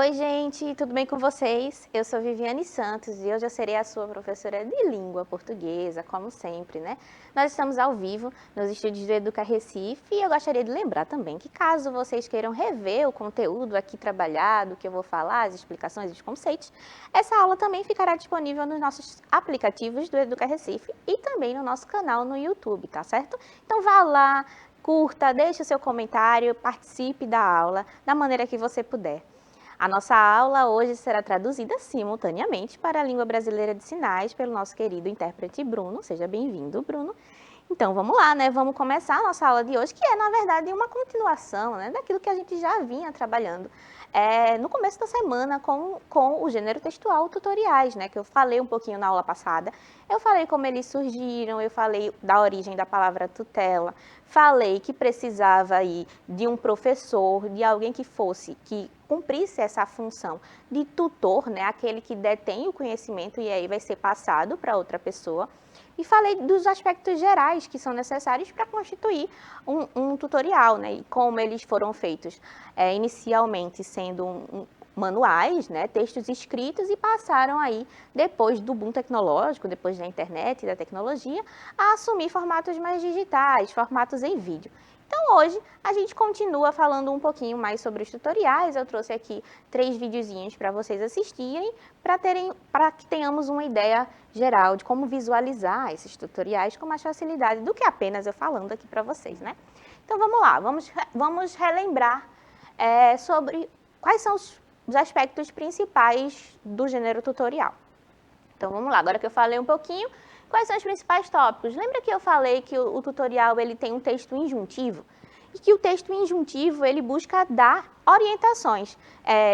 Oi, gente, tudo bem com vocês? Eu sou Viviane Santos e hoje eu serei a sua professora de língua portuguesa, como sempre, né? Nós estamos ao vivo nos estúdios do Educa Recife e eu gostaria de lembrar também que caso vocês queiram rever o conteúdo aqui trabalhado, que eu vou falar, as explicações e os conceitos, essa aula também ficará disponível nos nossos aplicativos do Educa Recife e também no nosso canal no YouTube, tá certo? Então vá lá, curta, deixe o seu comentário, participe da aula da maneira que você puder. A nossa aula hoje será traduzida simultaneamente para a língua brasileira de sinais pelo nosso querido intérprete Bruno. Seja bem-vindo, Bruno. Então, vamos lá, né? Vamos começar a nossa aula de hoje, que é, na verdade, uma continuação, né, daquilo que a gente já vinha trabalhando no começo da semana com o gênero textual tutoriais, né, que eu falei um pouquinho na aula passada. Eu falei como eles surgiram, eu falei da origem da palavra tutela, falei que precisava aí de um professor, de alguém que cumprisse essa função de tutor, né, aquele que detém o conhecimento e aí vai ser passado para outra pessoa. E falei dos aspectos gerais que são necessários para constituir um tutorial, né, e como eles foram feitos inicialmente sendo manuais, né, textos escritos e passaram aí, depois do boom tecnológico, depois da internet e da tecnologia, a assumir formatos mais digitais, formatos em vídeo. Então hoje a gente continua falando um pouquinho mais sobre os tutoriais. Eu trouxe aqui 3 videozinhos para vocês assistirem, para que tenhamos uma ideia geral de como visualizar esses tutoriais com mais facilidade do que apenas eu falando aqui para vocês, né? Então vamos lá, vamos relembrar sobre quais são os aspectos principais do gênero tutorial. Então vamos lá, agora que eu falei um pouquinho, quais são os principais tópicos? Lembra que eu falei que o tutorial ele tem um texto injuntivo? E que o texto injuntivo ele busca dar orientações,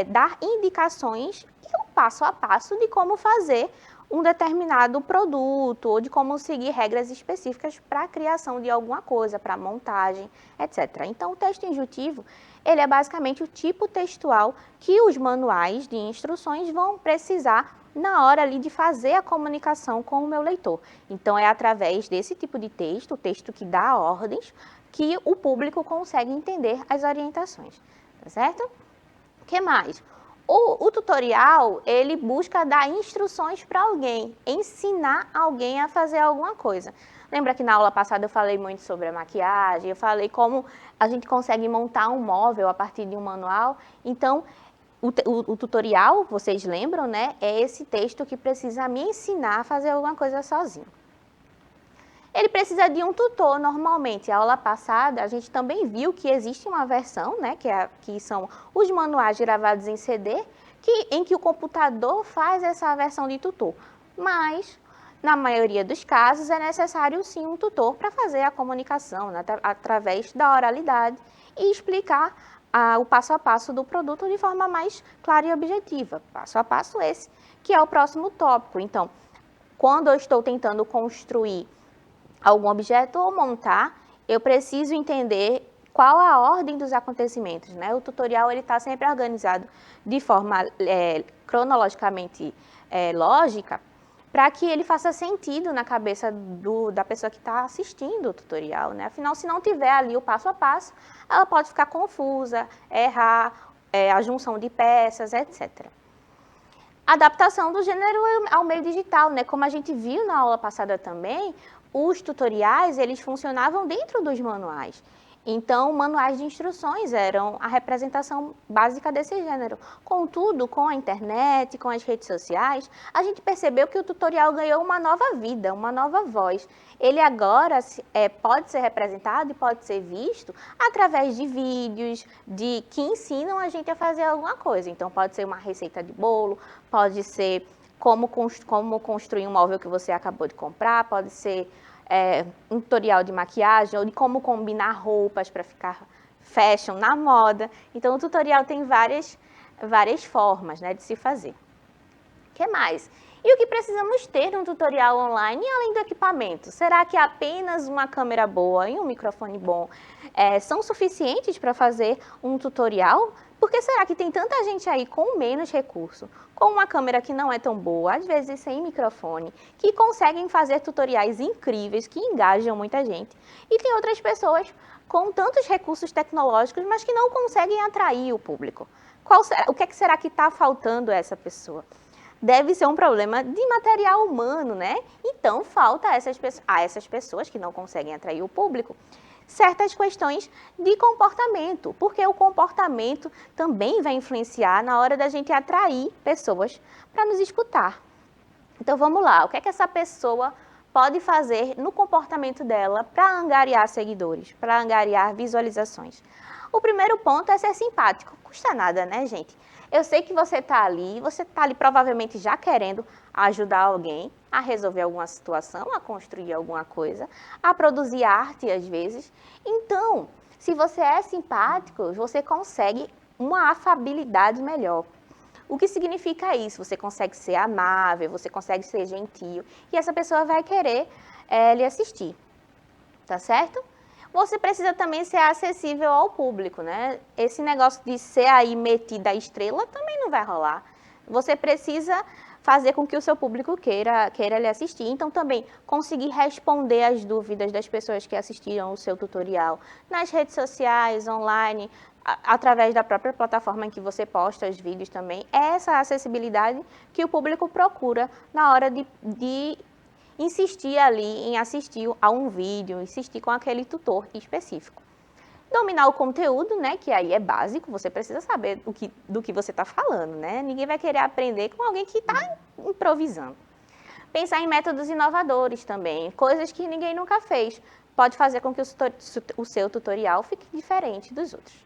dar indicações e um passo a passo de como fazer um determinado produto ou de como seguir regras específicas para a criação de alguma coisa, para a montagem, etc. Então, o texto injuntivo, ele é basicamente o tipo textual que os manuais de instruções vão precisar na hora ali de fazer a comunicação com o meu leitor. Então, é através desse tipo de texto, o texto que dá ordens, que o público consegue entender as orientações, tá certo? O que mais? O tutorial, ele busca dar instruções para alguém, ensinar alguém a fazer alguma coisa. Lembra que na aula passada eu falei muito sobre a maquiagem, eu falei como a gente consegue montar um móvel a partir de um manual. Então, o tutorial, vocês lembram, né? É esse texto que precisa me ensinar a fazer alguma coisa sozinho. Ele precisa de um tutor, normalmente. A aula passada, a gente também viu que existe uma versão, né, que são os manuais gravados em CD, em que o computador faz essa versão de tutor. Mas, na maioria dos casos, é necessário sim um tutor para fazer a comunicação, né, através da oralidade e explicar o passo a passo do produto de forma mais clara e objetiva. Passo a passo esse, que é o próximo tópico. Então, quando eu estou tentando construir algum objeto ou montar, eu preciso entender qual a ordem dos acontecimentos, né? O tutorial está sempre organizado de forma cronologicamente lógica, para que ele faça sentido na cabeça da pessoa que está assistindo o tutorial, né? Afinal, se não tiver ali o passo a passo, ela pode ficar confusa, errar, a junção de peças, etc. Adaptação do gênero ao meio digital, né? Como a gente viu na aula passada também, os tutoriais, eles funcionavam dentro dos manuais. Então, manuais de instruções eram a representação básica desse gênero. Contudo, com a internet, com as redes sociais, a gente percebeu que o tutorial ganhou uma nova vida, uma nova voz. Ele agora pode ser representado e pode ser visto através de vídeos que ensinam a gente a fazer alguma coisa. Então, pode ser uma receita de bolo, pode ser como construir um móvel que você acabou de comprar, pode ser um tutorial de maquiagem ou de como combinar roupas para ficar fashion na moda. Então, o tutorial tem várias formas, né, de se fazer. O que mais? E o que precisamos ter num tutorial online, além do equipamento? Será que apenas uma câmera boa e um microfone bom são suficientes para fazer um tutorial? Por que será que tem tanta gente aí com menos recurso, com uma câmera que não é tão boa, às vezes sem microfone, que conseguem fazer tutoriais incríveis, que engajam muita gente? E tem outras pessoas com tantos recursos tecnológicos, mas que não conseguem atrair o público. O que será que está faltando a essa pessoa? Deve ser um problema de material humano, né? Então, falta a essas pessoas que não conseguem atrair o público certas questões de comportamento, porque o comportamento também vai influenciar na hora da gente atrair pessoas para nos escutar. Então, vamos lá, o que é que essa pessoa pode fazer no comportamento dela para angariar seguidores, para angariar visualizações? O primeiro ponto é ser simpático. Custa nada, né, gente? Eu sei que você está ali provavelmente já querendo ajudar alguém a resolver alguma situação, a construir alguma coisa, a produzir arte às vezes. Então, se você é simpático, você consegue uma afabilidade melhor. O que significa isso? Você consegue ser amável, você consegue ser gentil e essa pessoa vai querer lhe assistir, tá certo? Você precisa também ser acessível ao público, né? Esse negócio de ser aí metida a estrela também não vai rolar. Você precisa fazer com que o seu público queira lhe assistir. Então, também conseguir responder as dúvidas das pessoas que assistiram o seu tutorial nas redes sociais, online, através da própria plataforma em que você posta os vídeos também. É essa acessibilidade que o público procura na hora de insistir ali em assistir a um vídeo, insistir com aquele tutor específico. Dominar o conteúdo, né, que aí é básico, você precisa saber do que você está falando, né? Ninguém vai querer aprender com alguém que está improvisando. Pensar em métodos inovadores também, coisas que ninguém nunca fez. Pode fazer com que o seu tutorial fique diferente dos outros.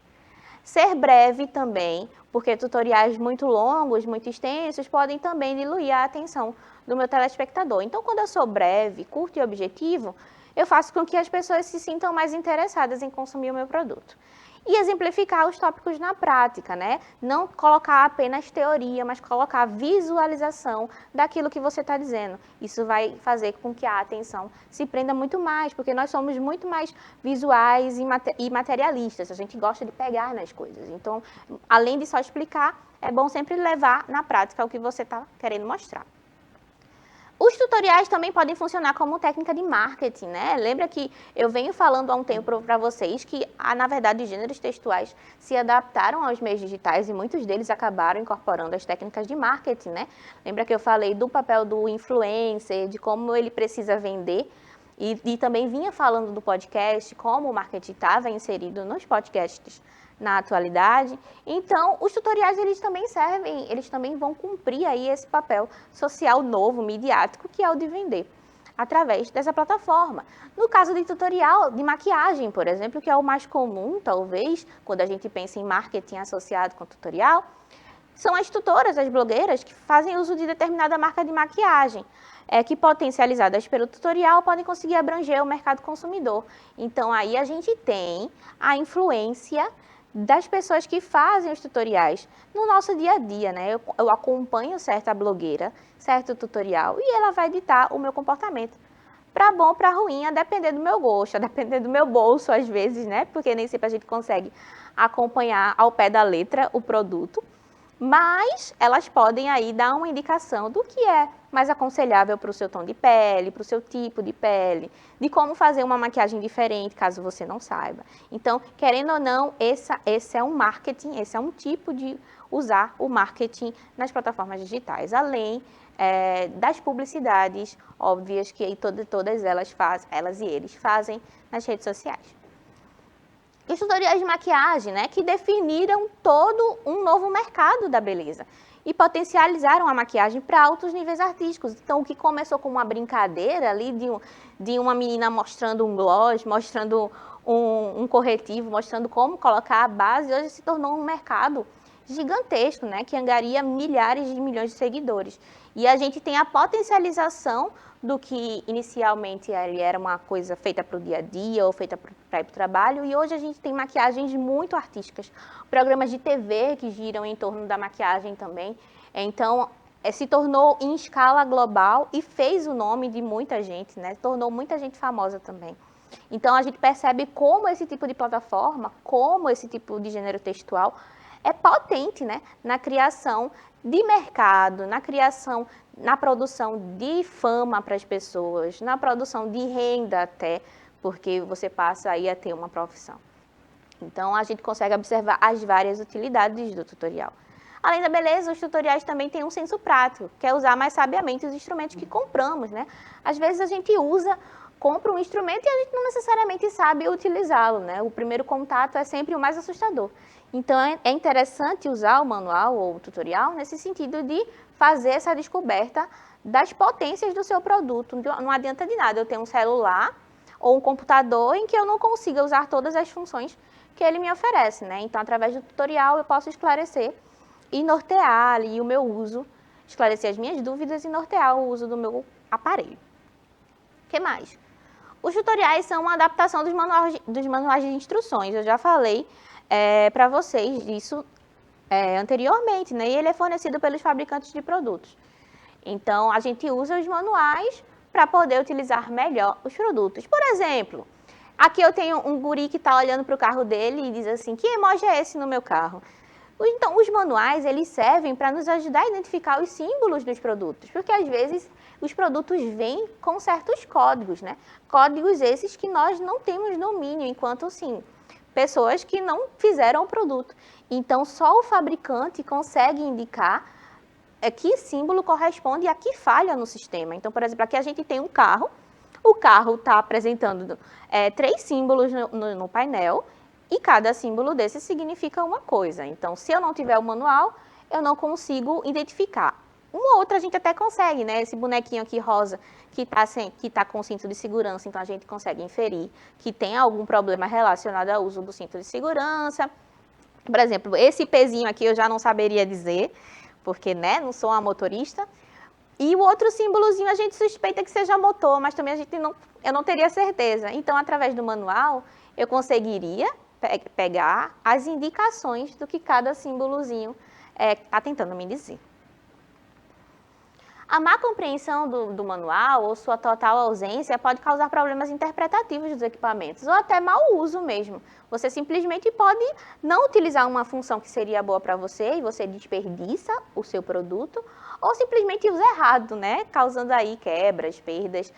Ser breve também, porque tutoriais muito longos, muito extensos, podem também diluir a atenção do meu telespectador. Então, quando eu sou breve, curto e objetivo, eu faço com que as pessoas se sintam mais interessadas em consumir o meu produto. E exemplificar os tópicos na prática, né? Não colocar apenas teoria, mas colocar visualização daquilo que você está dizendo. Isso vai fazer com que a atenção se prenda muito mais, porque nós somos muito mais visuais e materialistas. A gente gosta de pegar nas coisas. Então, além de só explicar, é bom sempre levar na prática o que você está querendo mostrar. Os tutoriais também podem funcionar como técnica de marketing, né? Lembra que eu venho falando há um tempo para vocês que, na verdade, os gêneros textuais se adaptaram aos meios digitais e muitos deles acabaram incorporando as técnicas de marketing, né? Lembra que eu falei do papel do influencer, de como ele precisa vender e também vinha falando do podcast, como o marketing estava inserido nos podcasts na atualidade. Então, os tutoriais, eles também servem, eles também vão cumprir aí esse papel social novo, midiático, que é o de vender, através dessa plataforma. No caso de tutorial de maquiagem, por exemplo, que é o mais comum, talvez, quando a gente pensa em marketing associado com tutorial, são as tutoras, as blogueiras, que fazem uso de determinada marca de maquiagem, que potencializadas pelo tutorial podem conseguir abranger o mercado consumidor. Então, aí a gente tem a influência das pessoas que fazem os tutoriais no nosso dia a dia, né? Eu acompanho certa blogueira, certo tutorial, e ela vai ditar o meu comportamento. Para bom, para ruim, a depender do meu gosto, a depender do meu bolso, às vezes, né? Porque nem sempre a gente consegue acompanhar ao pé da letra o produto. Mas elas podem aí dar uma indicação do que é mais aconselhável para o seu tom de pele, para o seu tipo de pele, de como fazer uma maquiagem diferente, caso você não saiba. Então, querendo ou não, esse é um marketing, esse é um tipo de usar o marketing nas plataformas digitais, além das publicidades óbvias que todas elas fazem, elas e eles fazem nas redes sociais. E os tutoriais de maquiagem, né, que definiram todo um novo mercado da beleza e potencializaram a maquiagem para altos níveis artísticos. Então, o que começou com uma brincadeira ali de uma menina mostrando um gloss, mostrando um corretivo, mostrando como colocar a base, hoje se tornou um mercado gigantesco, né, que angaria milhares de milhões de seguidores. E a gente tem a potencialização do que inicialmente era uma coisa feita para o dia a dia ou feita para ir para o trabalho, e hoje a gente tem maquiagens muito artísticas, programas de TV que giram em torno da maquiagem também. Então, se tornou em escala global e fez o nome de muita gente, né? Tornou muita gente famosa também. Então, a gente percebe como esse tipo de plataforma, como esse tipo de gênero textual é potente, né, na criação de mercado, na produção de fama para as pessoas, na produção de renda até, porque você passa aí a ter uma profissão. Então, a gente consegue observar as várias utilidades do tutorial. Além da beleza, os tutoriais também têm um senso prático, que é usar mais sabiamente os instrumentos que compramos, né? Às vezes a gente compra um instrumento e a gente não necessariamente sabe utilizá-lo, né? O primeiro contato é sempre o mais assustador. Então, é interessante usar o manual ou o tutorial nesse sentido de fazer essa descoberta das potências do seu produto. Não adianta de nada eu ter um celular ou um computador em que eu não consiga usar todas as funções que ele me oferece, né? Então, através do tutorial, eu posso esclarecer e nortear ali o meu uso, esclarecer as minhas dúvidas e nortear o uso do meu aparelho. O que mais? Os tutoriais são uma adaptação dos manuais de instruções. Eu já falei para vocês disso anteriormente, né? E ele é fornecido pelos fabricantes de produtos. Então, a gente usa os manuais para poder utilizar melhor os produtos. Por exemplo, aqui eu tenho um guri que está olhando para o carro dele e diz assim, que emoji é esse no meu carro? Então, os manuais, eles servem para nos ajudar a identificar os símbolos dos produtos, porque às vezes os produtos vêm com certos códigos, né? Códigos esses que nós não temos domínio, enquanto, sim, pessoas que não fizeram o produto. Então, só o fabricante consegue indicar que símbolo corresponde a que falha no sistema. Então, por exemplo, aqui a gente tem um carro, o carro está apresentando 3 símbolos no painel, e cada símbolo desse significa uma coisa. Então, se eu não tiver o manual, eu não consigo identificar. Uma ou outra a gente até consegue, né? Esse bonequinho aqui rosa que tá com cinto de segurança, então a gente consegue inferir que tem algum problema relacionado ao uso do cinto de segurança. Por exemplo, esse pezinho aqui eu já não saberia dizer, porque, né, não sou uma motorista. E o outro símbolozinho a gente suspeita que seja motor, mas também eu não teria certeza. Então, através do manual, eu conseguiria pegar as indicações do que cada símbolozinho está tentando me dizer. A má compreensão do manual ou sua total ausência pode causar problemas interpretativos dos equipamentos ou até mau uso mesmo. Você simplesmente pode não utilizar uma função que seria boa para você e você desperdiça o seu produto ou simplesmente usa errado, né? Causando aí quebras, perdas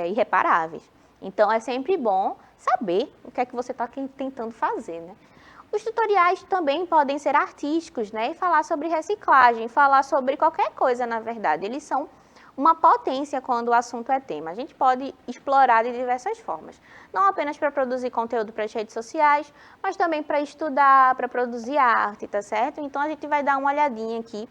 irreparáveis. Então, é sempre bom saber o que é que você está tentando fazer, né? Os tutoriais também podem ser artísticos, né? E falar sobre reciclagem, falar sobre qualquer coisa, na verdade. Eles são uma potência quando o assunto é tema. A gente pode explorar de diversas formas. Não apenas para produzir conteúdo para as redes sociais, mas também para estudar, para produzir arte, tá certo? Então, a gente vai dar uma olhadinha aqui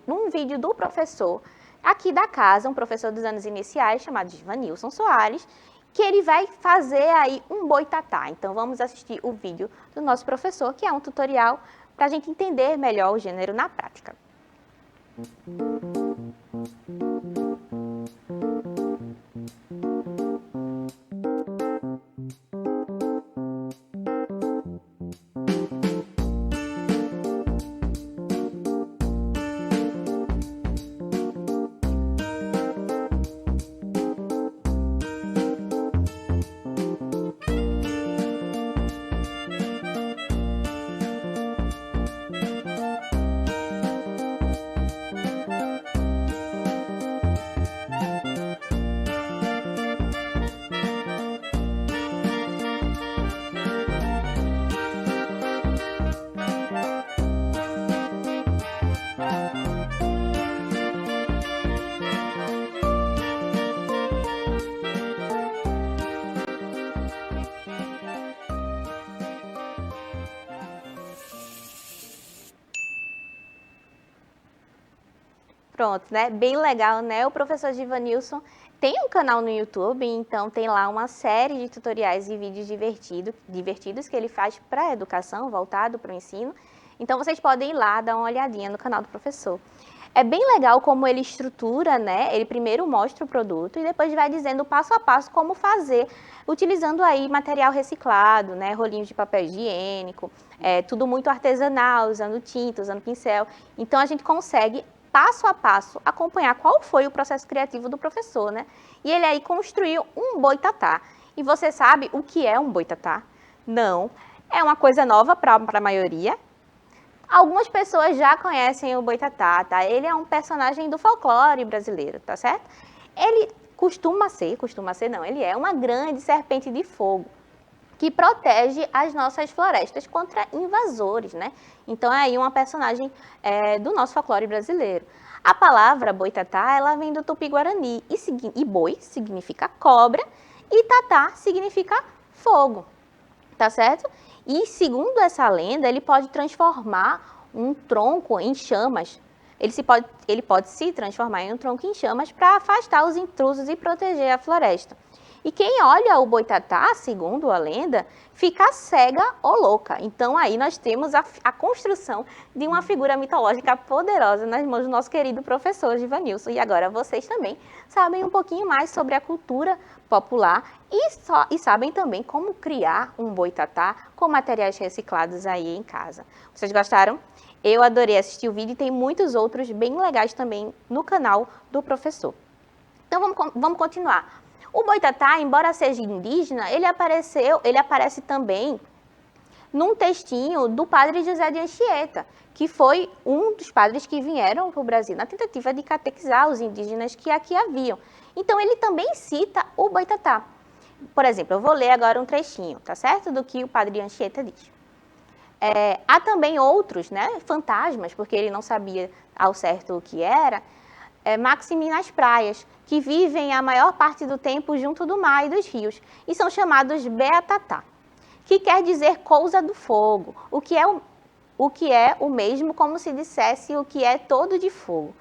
num vídeo do professor aqui da casa, um professor dos anos iniciais, chamado Ivanilson Soares, que ele vai fazer aí um boitatá. Então, vamos assistir o vídeo do nosso professor, que é um tutorial para a gente entender melhor o gênero na prática. Pronto, né? Bem legal, né? O professor Givanilson tem um canal no YouTube, então tem lá uma série de tutoriais e vídeos divertidos que ele faz para a educação, voltado para o ensino. Então, vocês podem ir lá dar uma olhadinha no canal do professor. É bem legal como ele estrutura, né? Ele primeiro mostra o produto e depois vai dizendo passo a passo como fazer, utilizando aí material reciclado, né? Rolinhos de papel higiênico, tudo muito artesanal, usando tinta, usando pincel. Então, a gente consegue passo a passo, acompanhar qual foi o processo criativo do professor, né? E ele aí construiu um boitatá. E você sabe o que é um boitatá? Não. É uma coisa nova para a maioria. Algumas pessoas já conhecem o boitatá, tá? Ele é um personagem do folclore brasileiro, tá certo? Ele costuma ser não, ele é uma grande serpente de fogo. que protege as nossas florestas contra invasores, né? Então, é aí uma personagem do nosso folclore brasileiro. A palavra boitatá, ela vem do tupi-guarani, e boi significa cobra, e tatá significa fogo, tá certo? E segundo essa lenda, ele pode transformar um tronco em chamas. Ele pode se transformar em um tronco em chamas para afastar os intrusos e proteger a floresta. E quem olha o boitatá, segundo a lenda, fica cega ou louca. Então aí nós temos a construção de uma figura mitológica poderosa nas mãos do nosso querido professor Givanilson. E agora vocês também sabem um pouquinho mais sobre a cultura popular e sabem também como criar um boitatá com materiais reciclados aí em casa. Vocês gostaram? Eu adorei assistir o vídeo e tem muitos outros bem legais também no canal do professor. Então vamos continuar. O boitatá, embora seja indígena, ele aparece também num textinho do padre José de Anchieta, que foi um dos padres que vieram para o Brasil na tentativa de catequizar os indígenas que aqui haviam. Então ele também cita o boitatá. Por exemplo, eu vou ler agora um trechinho, tá certo? Do que o padre Anchieta diz. Há também outros, né, fantasmas, porque ele não sabia ao certo o que era, maximi nas praias, que vivem a maior parte do tempo junto do mar e dos rios, e são chamados beatatá, que quer dizer coisa do fogo, o que é o mesmo como se dissesse o que é todo de fogo.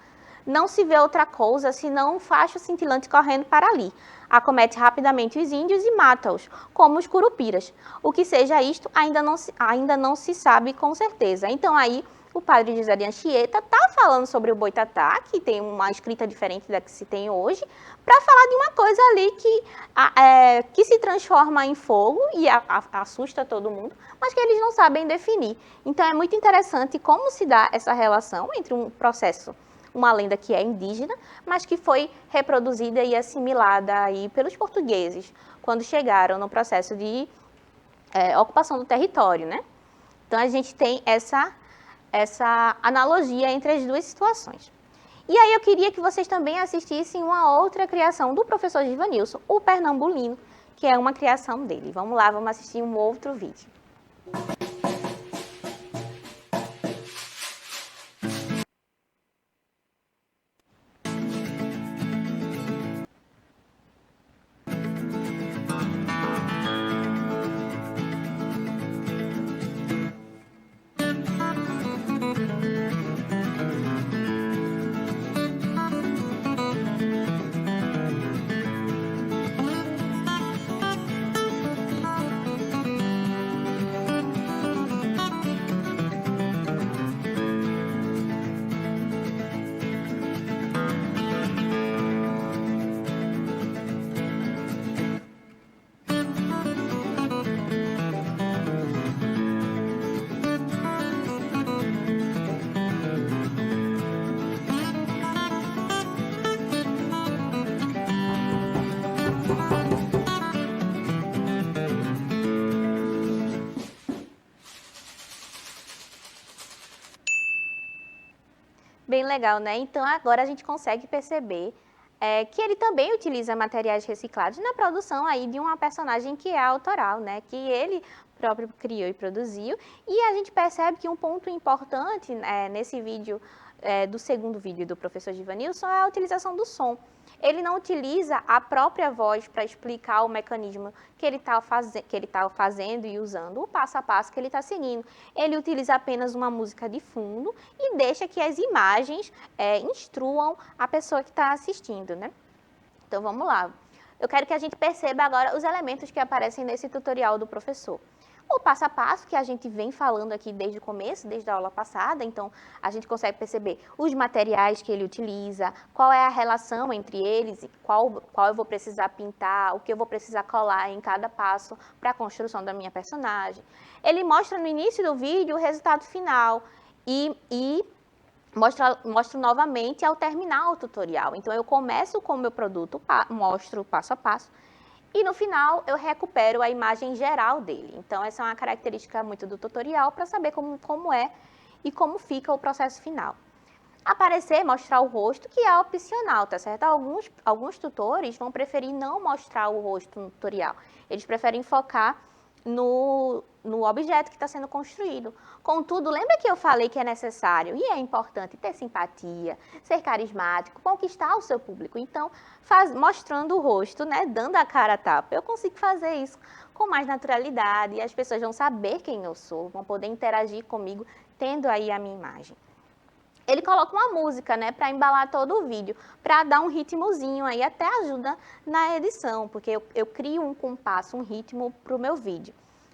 Não se vê outra coisa senão um facho cintilante correndo para ali. Acomete rapidamente os índios e mata-os, como os curupiras. O que seja isto ainda não se sabe com certeza. Então aí o padre José de Anchieta está falando sobre o boitatá, que tem uma escrita diferente da que se tem hoje, para falar de uma coisa ali que se transforma em fogo e assusta todo mundo, mas que eles não sabem definir. Então é muito interessante como se dá essa relação entre um processo, uma lenda que é indígena, mas que foi reproduzida e assimilada aí pelos portugueses, quando chegaram no processo de ocupação do território, né? Então a gente tem essa analogia entre as duas situações. E aí eu queria que vocês também assistissem uma outra criação do professor Givanilson, o Pernambulino, que é uma criação dele. Vamos lá, vamos assistir um outro vídeo. Bem legal, né? Então agora a gente consegue perceber que ele também utiliza materiais reciclados na produção aí de uma personagem que é autoral, né? Que ele próprio criou e produziu. E a gente percebe que um ponto importante nesse vídeo, do segundo vídeo do professor Givanilson, é a utilização do som. Ele não utiliza a própria voz para explicar o mecanismo que ele está fazendo e usando, o passo a passo que ele está seguindo. Ele utiliza apenas uma música de fundo e deixa que as imagens instruam a pessoa que está assistindo, né? Então, vamos lá. Eu quero que a gente perceba agora os elementos que aparecem nesse tutorial do professor. O passo a passo, que a gente vem falando aqui desde o começo, desde a aula passada, então a gente consegue perceber os materiais que ele utiliza, qual é a relação entre eles, qual eu vou precisar pintar, o que eu vou precisar colar em cada passo para a construção da minha personagem. Ele mostra no início do vídeo o resultado final e mostro novamente ao terminar o tutorial. Então eu começo com o meu produto, mostro passo a passo, e no final eu recupero a imagem geral dele. Então essa é uma característica muito do tutorial para saber como é e como fica o processo final. Aparecer, mostrar o rosto, que é opcional, tá certo? Alguns tutores vão preferir não mostrar o rosto no tutorial. Eles preferem focar no objeto que está sendo construído. Contudo, lembra que eu falei que é necessário e é importante ter simpatia, ser carismático, conquistar o seu público. Então, mostrando o rosto, né, dando a cara a tapa, eu consigo fazer isso com mais naturalidade e as pessoas vão saber quem eu sou, vão poder interagir comigo, tendo aí a minha imagem. Ele coloca uma música, né, para embalar todo o vídeo, para dar um ritmozinho aí, até ajuda na edição, porque eu crio um compasso, um ritmo para o meu vídeo.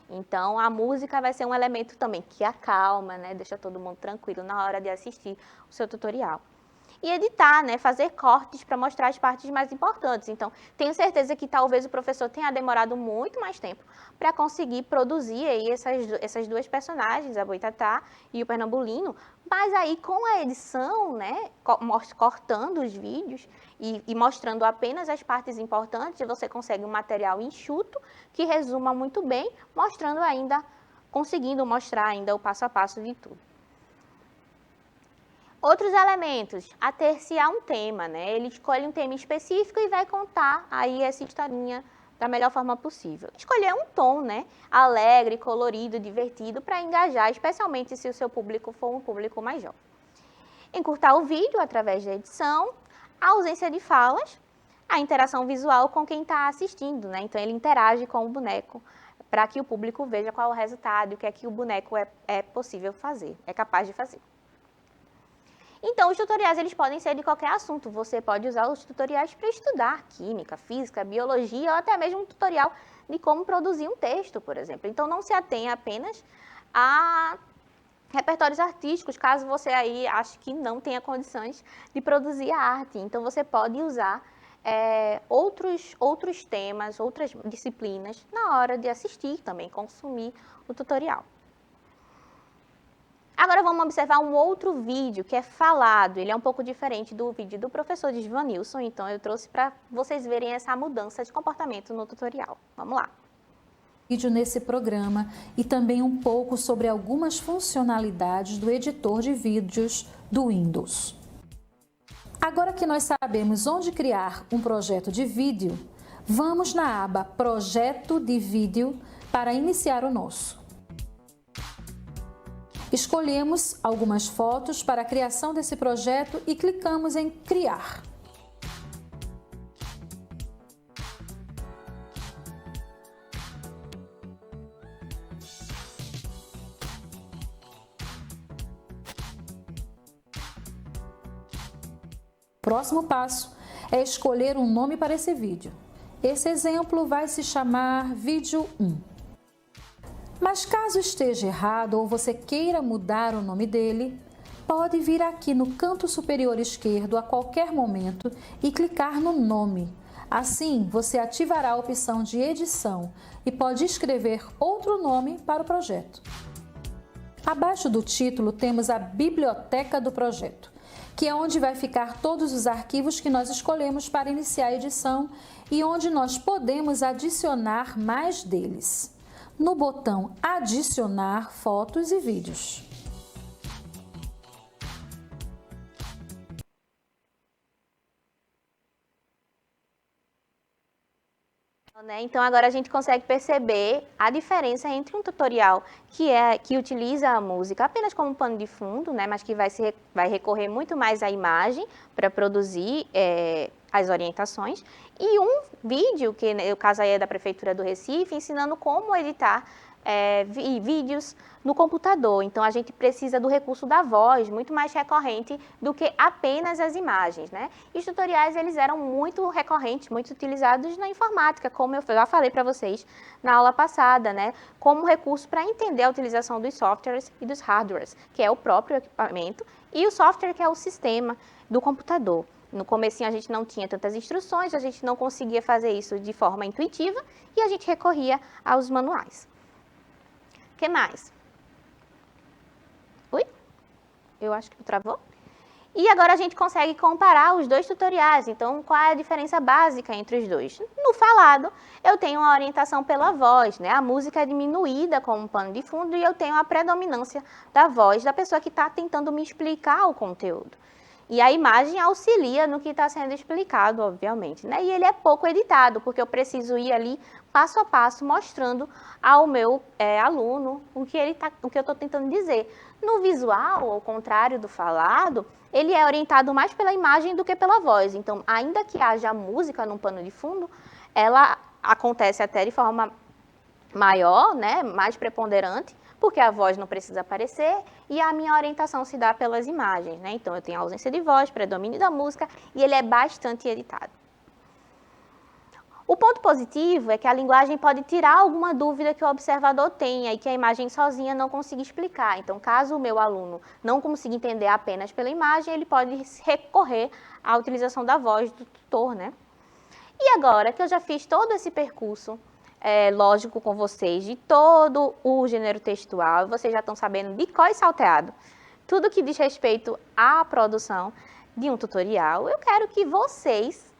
Então, a música vai ser um elemento também que acalma, né, deixa todo mundo tranquilo na hora de assistir o seu tutorial. E editar, né, fazer cortes para mostrar as partes mais importantes. Então, tenho certeza que talvez o professor tenha demorado muito mais tempo para conseguir produzir aí essas duas personagens, a Boitatá e o Pernambulino, mas aí com a edição, né, cortando os vídeos e mostrando apenas as partes importantes, você consegue um material enxuto que resuma muito bem, conseguindo mostrar ainda o passo a passo de tudo. Outros elementos, ater-se a um tema, né? Ele escolhe um tema específico e vai contar aí essa historinha da melhor forma possível. Escolher um tom, né? Alegre, colorido, divertido, para engajar, especialmente se o seu público for um público mais jovem. Encurtar o vídeo através da edição, a ausência de falas, a interação visual com quem está assistindo, né? Então, ele interage com o boneco para que o público veja qual é o resultado e o que é que o boneco é possível fazer, é capaz de fazer. Então, os tutoriais eles podem ser de qualquer assunto. Você pode usar os tutoriais para estudar química, física, biologia ou até mesmo um tutorial de como produzir um texto, por exemplo. Então, não se atenha apenas a repertórios artísticos, caso você aí ache que não tenha condições de produzir a arte. Então, você pode usar outros temas, outras disciplinas na hora de assistir também, consumir o tutorial. Agora vamos observar um outro vídeo que é falado, ele é um pouco diferente do vídeo do professor Desvanilson, então eu trouxe para vocês verem essa mudança de comportamento no tutorial. Vamos lá. Vídeo nesse programa e também um pouco sobre algumas funcionalidades do editor de vídeos do Windows. Agora que nós sabemos onde criar um projeto de vídeo, vamos na aba Projeto de Vídeo para iniciar o nosso. Escolhemos algumas fotos para a criação desse projeto e clicamos em Criar. Próximo passo é escolher um nome para esse vídeo. Esse exemplo vai se chamar Vídeo 1. Mas caso esteja errado ou você queira mudar o nome dele, pode vir aqui no canto superior esquerdo a qualquer momento e clicar no nome. Assim, você ativará a opção de edição e pode escrever outro nome para o projeto. Abaixo do título temos a biblioteca do projeto, que é onde vai ficar todos os arquivos que nós escolhemos para iniciar a edição e onde nós podemos adicionar mais deles. No botão Adicionar fotos e vídeos. Então, agora a gente consegue perceber a diferença entre um tutorial que utiliza a música apenas como pano de fundo, né, mas que vai recorrer muito mais à imagem para produzir as orientações, e um vídeo, que no caso aí é da Prefeitura do Recife, ensinando como editar vídeos no computador. Então, a gente precisa do recurso da voz, muito mais recorrente do que apenas as imagens, né? E os tutoriais, eles eram muito recorrentes, muito utilizados na informática, como eu já falei para vocês na aula passada, né? Como recurso para entender a utilização dos softwares e dos hardwares, que é o próprio equipamento, e o software, que é o sistema do computador. No comecinho a gente não tinha tantas instruções, a gente não conseguia fazer isso de forma intuitiva e a gente recorria aos manuais. O que mais? Ui? Eu acho que travou. E agora a gente consegue comparar os dois tutoriais. Então, qual é a diferença básica entre os dois? No falado, eu tenho uma orientação pela voz, né? A música é diminuída como pano de fundo e eu tenho a predominância da voz da pessoa que está tentando me explicar o conteúdo. E a imagem auxilia no que está sendo explicado, obviamente, né? E ele é pouco editado, porque eu preciso ir ali passo a passo mostrando ao meu aluno o que eu estou tentando dizer. No visual, ao contrário do falado, ele é orientado mais pela imagem do que pela voz. Então, ainda que haja música no pano de fundo, ela acontece até de forma maior, né? Mais preponderante, porque a voz não precisa aparecer e a minha orientação se dá pelas imagens, né? Então, eu tenho ausência de voz, predomínio da música e ele é bastante editado. O ponto positivo é que a linguagem pode tirar alguma dúvida que o observador tenha e que a imagem sozinha não consiga explicar. Então, caso o meu aluno não consiga entender apenas pela imagem, ele pode recorrer à utilização da voz do tutor, né? E agora que eu já fiz todo esse percurso lógico com vocês, de todo o gênero textual, vocês já estão sabendo de cor e salteado tudo que diz respeito à produção de um tutorial, eu quero que vocês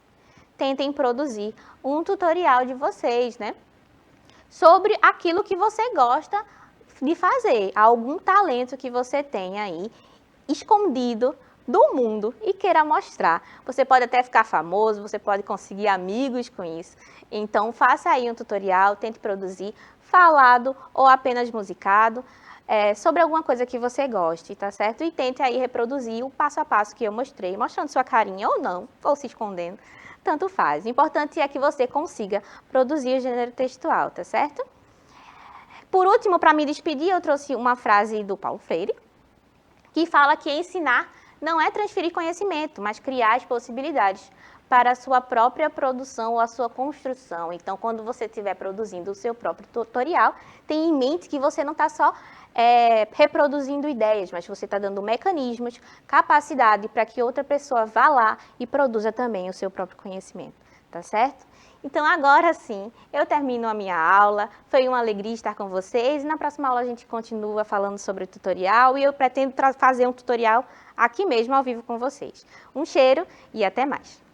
tentem produzir um tutorial de vocês, né? Sobre aquilo que você gosta de fazer, algum talento que você tem aí escondido do mundo e queira mostrar. Você pode até ficar famoso, você pode conseguir amigos com isso. Então, faça aí um tutorial, tente produzir falado ou apenas musicado sobre alguma coisa que você goste, tá certo? E tente aí reproduzir o passo a passo que eu mostrei, mostrando sua carinha ou não, ou se escondendo, tanto faz. O importante é que você consiga produzir o gênero textual, tá certo? Por último, para me despedir, eu trouxe uma frase do Paulo Freire, que fala que ensinar não é transferir conhecimento, mas criar as possibilidades para a sua própria produção ou a sua construção. Então, quando você estiver produzindo o seu próprio tutorial, tenha em mente que você não está só reproduzindo ideias, mas você está dando mecanismos, capacidade para que outra pessoa vá lá e produza também o seu próprio conhecimento, tá certo? Então, agora sim, eu termino a minha aula. Foi uma alegria estar com vocês. Na próxima aula a gente continua falando sobre o tutorial e eu pretendo fazer um tutorial aqui mesmo, ao vivo com vocês. Um cheiro e até mais!